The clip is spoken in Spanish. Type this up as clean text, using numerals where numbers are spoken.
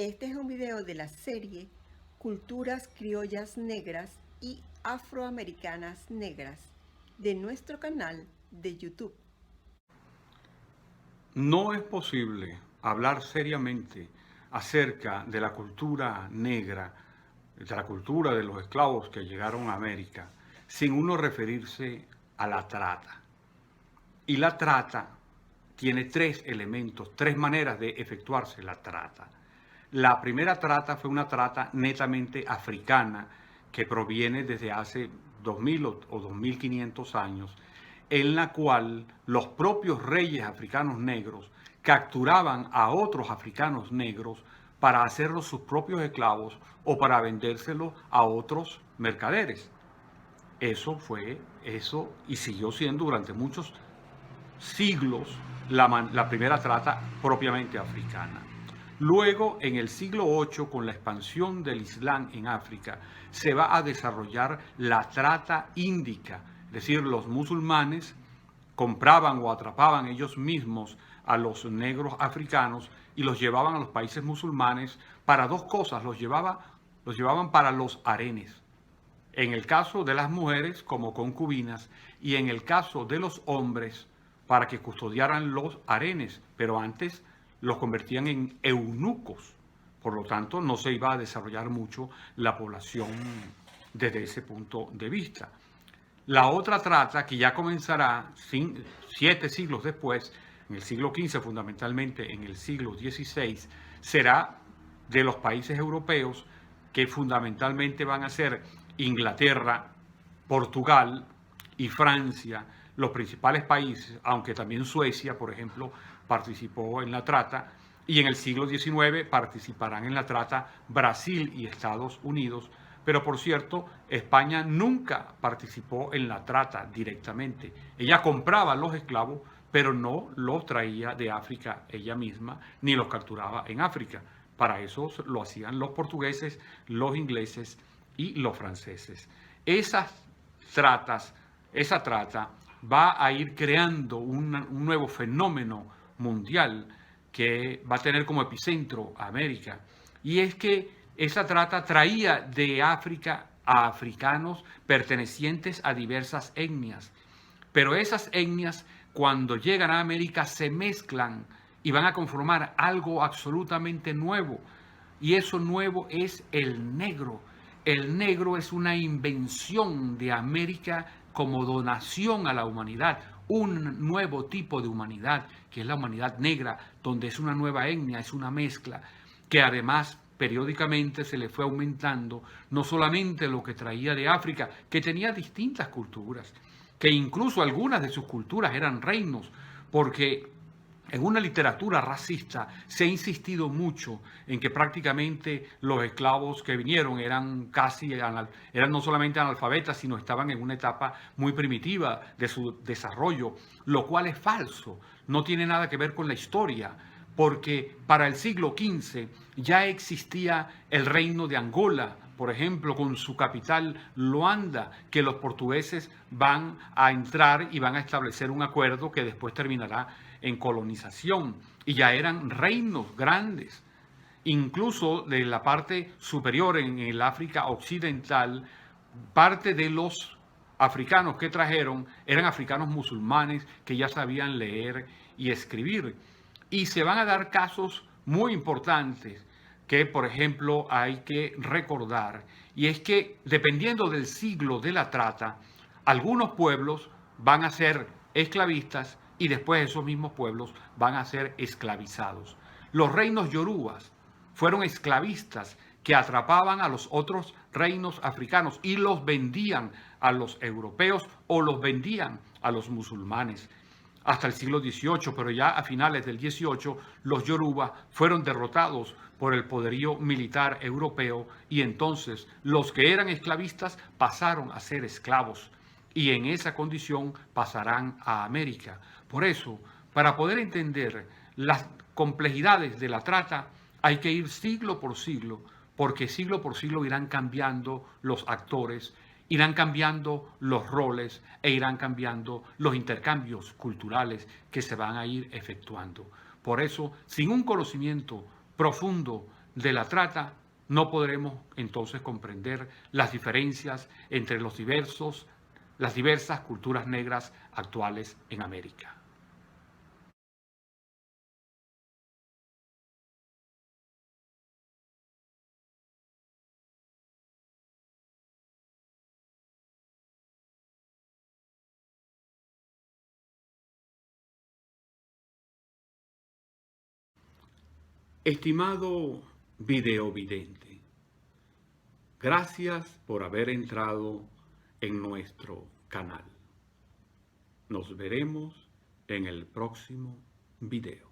Este es un video de la serie Culturas Criollas Negras y Afroamericanas Negras de nuestro canal de YouTube. No es posible hablar seriamente acerca de la cultura negra, de la cultura de los esclavos que llegaron a América, sin uno referirse a la trata. Y la trata tiene tres elementos, tres maneras de efectuarse la trata. La primera trata fue una trata netamente africana que proviene desde hace 2000 o 2500 años, en la cual los propios reyes africanos negros capturaban a otros africanos negros para hacerlos sus propios esclavos o para vendérselos a otros mercaderes. Eso y siguió siendo durante muchos siglos la primera trata propiamente africana. Luego, en el siglo VIII, con la expansión del Islam en África, se va a desarrollar la trata índica, es decir, los musulmanes compraban o atrapaban ellos mismos a los negros africanos y los llevaban a los países musulmanes para dos cosas, los llevaban para los harenes. En el caso de las mujeres como concubinas y en el caso de los hombres para que custodiaran los harenes, pero antes los convertían en eunucos. Por lo tanto, no se iba a desarrollar mucho la población desde ese punto de vista. La otra trata, que ya comenzará 7 siglos después, en el siglo XV, fundamentalmente en el siglo XVI, será de los países europeos que fundamentalmente van a ser Inglaterra, Portugal y Francia, los principales países, aunque también Suecia, por ejemplo, participó en la trata, y en el siglo XIX participarán en la trata Brasil y Estados Unidos, pero por cierto, España nunca participó en la trata directamente. Ella compraba los esclavos, pero no los traía de África ella misma, ni los capturaba en África. Para eso lo hacían los portugueses, los ingleses y los franceses. Esa trata va a ir creando un nuevo fenómeno mundial que va a tener como epicentro a América. Y es que esa trata traía de África a africanos pertenecientes a diversas etnias. Pero esas etnias, cuando llegan a América, se mezclan y van a conformar algo absolutamente nuevo. Y eso nuevo es el negro. El negro es una invención de América como donación a la humanidad, un nuevo tipo de humanidad, que es la humanidad negra, donde es una nueva etnia, es una mezcla, que además periódicamente se le fue aumentando no solamente lo que traía de África, que tenía distintas culturas, que incluso algunas de sus culturas eran reinos, porque en una literatura racista se ha insistido mucho en que prácticamente los esclavos que vinieron eran no solamente analfabetas, sino estaban en una etapa muy primitiva de su desarrollo, lo cual es falso, no tiene nada que ver con la historia, porque para el siglo XV ya existía el reino de Angola, por ejemplo, con su capital Luanda, que los portugueses van a entrar y van a establecer un acuerdo que después terminará en colonización. Y ya eran reinos grandes. Incluso de la parte superior, en el África occidental, parte de los africanos que trajeron eran africanos musulmanes que ya sabían leer y escribir. Y se van a dar casos muy importantes que, por ejemplo, hay que recordar, y es que dependiendo del siglo de la trata, algunos pueblos van a ser esclavistas y después esos mismos pueblos van a ser esclavizados. Los reinos yorubas fueron esclavistas que atrapaban a los otros reinos africanos y los vendían a los europeos o los vendían a los musulmanes hasta el siglo XVIII, pero ya a finales del XVIII los yoruba fueron derrotados por el poderío militar europeo y entonces los que eran esclavistas pasaron a ser esclavos y en esa condición pasarán a América. Por eso, para poder entender las complejidades de la trata, hay que ir siglo por siglo, porque siglo por siglo irán cambiando los actores, irán cambiando los roles e irán cambiando los intercambios culturales que se van a ir efectuando. Por eso, sin un conocimiento profundo de la trata, no podremos entonces comprender las diferencias entre las diversas culturas negras actuales en América. Estimado videovidente, gracias por haber entrado en nuestro canal. Nos veremos en el próximo video.